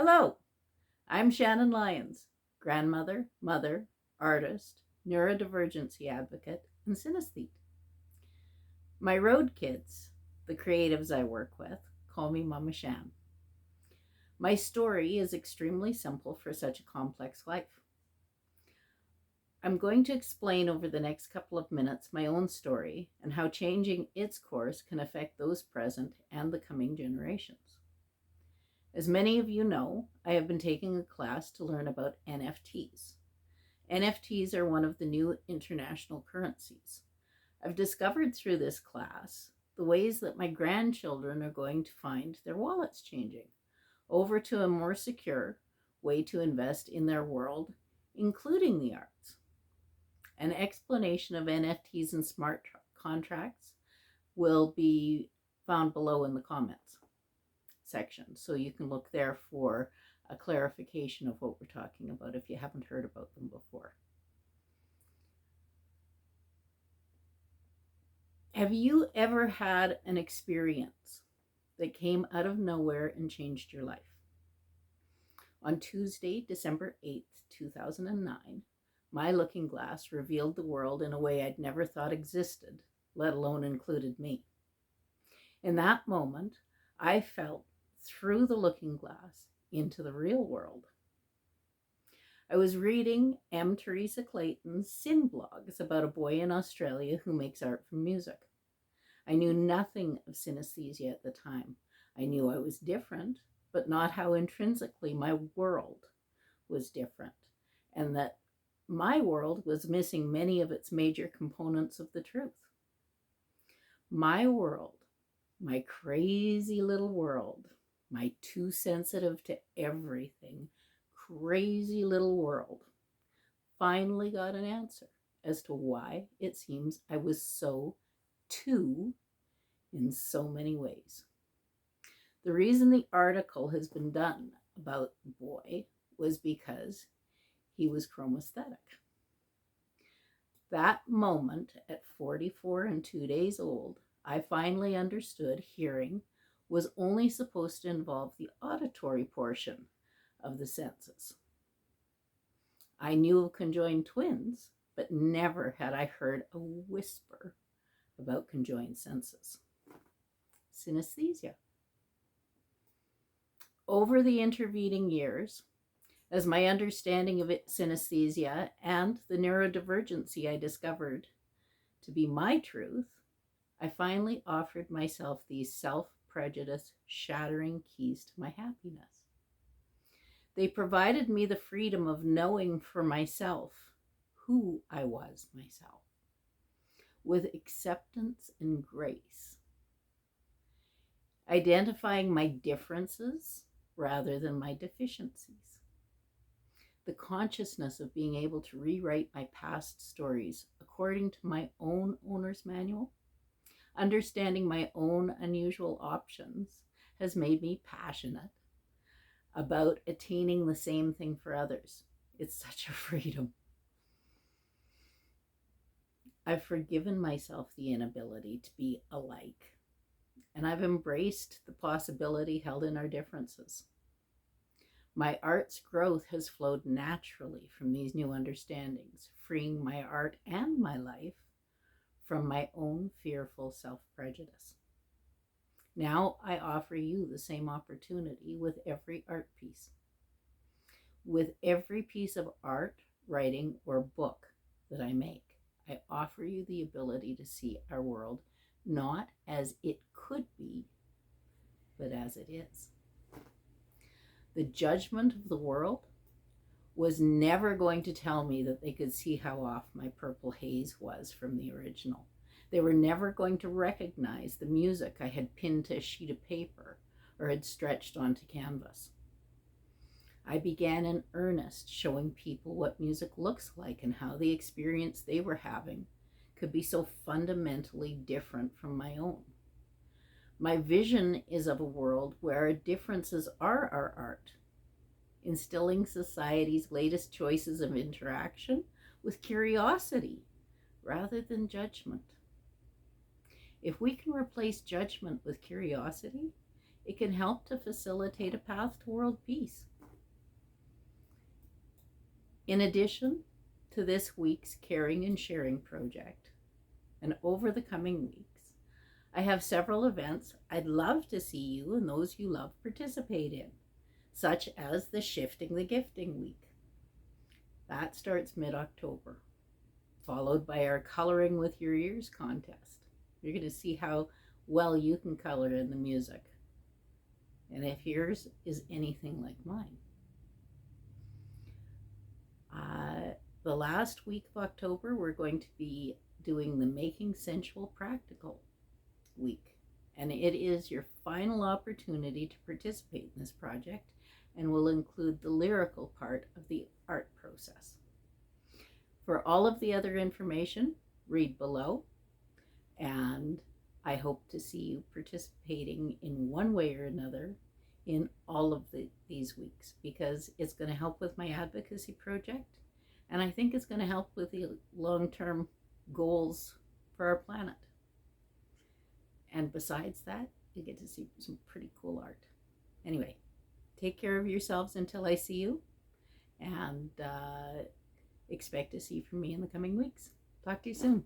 Hello, I'm Shannon Lyons, grandmother, mother, artist, neurodivergency advocate, and synesthete. My road kids, the creatives I work with, call me Mama Shan. My story is extremely simple for such a complex life. I'm going to explain over the next couple of minutes my own story and how changing its course can affect those present and the coming generations. As many of you know, I have been taking a class to learn about NFTs. NFTs are one of the new international currencies. I've discovered through this class the ways that my grandchildren are going to find their wallets changing over to a more secure way to invest in their world, including the arts. An explanation of NFTs and smart contracts will be found below in the comments section, so you can look there for a clarification of what we're talking about if you haven't heard about them before. Have you ever had an experience that came out of nowhere and changed your life? On Tuesday, December 8th, 2009, my looking glass revealed the world in a way I'd never thought existed, let alone included me. In that moment, I felt through the looking glass into the real world. I was reading M. Teresa Clayton's Sin blogs about a boy in Australia who makes art from music. I knew nothing of synesthesia at the time. I knew I was different, but not how intrinsically my world was different, and that my world was missing many of its major components of the truth. My world, my crazy little world, my too sensitive to everything, crazy little world, finally got an answer as to why it seems I was so too in so many ways. The reason the article has been done about the boy was because he was chromesthetic. That moment at 44 and 2 days old, I finally understood hearing was only supposed to involve the auditory portion of the senses. I knew of conjoined twins, but never had I heard a whisper about conjoined senses. Synesthesia. Over the intervening years, as my understanding of synesthesia and the neurodivergency I discovered to be my truth, I finally offered myself these self-prejudice shattering keys to my happiness. They provided me the freedom of knowing for myself who I was myself, with acceptance and grace, identifying my differences rather than my deficiencies, the consciousness of being able to rewrite my past stories according to my own owner's manual. Understanding my own unusual options has made me passionate about attaining the same thing for others. It's such a freedom. I've forgiven myself the inability to be alike, and I've embraced the possibility held in our differences. My art's growth has flowed naturally from these new understandings, freeing my art and my life from my own fearful self-prejudice. Now I offer you the same opportunity with every art piece. With every piece of art, writing, or book that I make, I offer you the ability to see our world not as it could be, but as it is. The judgment of the world was never going to tell me that they could see how off my purple haze was from the original. They were never going to recognize the music I had pinned to a sheet of paper or had stretched onto canvas. I began in earnest showing people what music looks like and how the experience they were having could be so fundamentally different from my own. My vision is of a world where our differences are our art, instilling society's latest choices of interaction with curiosity rather than judgment. If we can replace judgment with curiosity, it can help to facilitate a path to world peace. In addition to this week's Caring and Sharing project, and over the coming weeks, I have several events I'd love to see you and those you love participate in, such as the Shifting the Gifting Week. That starts mid-October, followed by our Coloring with Your Ears contest. You're going to see how well you can color in the music, and if yours is anything like mine. The last week of October, we're going to be doing the Making Sensual Practical week, and it is your final opportunity to participate in this project and will include the lyrical part of the art process. For all of the other information, read below, and I hope to see you participating in one way or another in all of these weeks, because it's going to help with my advocacy project, and I think it's going to help with the long-term goals for our planet. And besides that, you get to see some pretty cool art. Anyway, take care of yourselves until I see you, and expect to see from me in the coming weeks. Talk to you soon.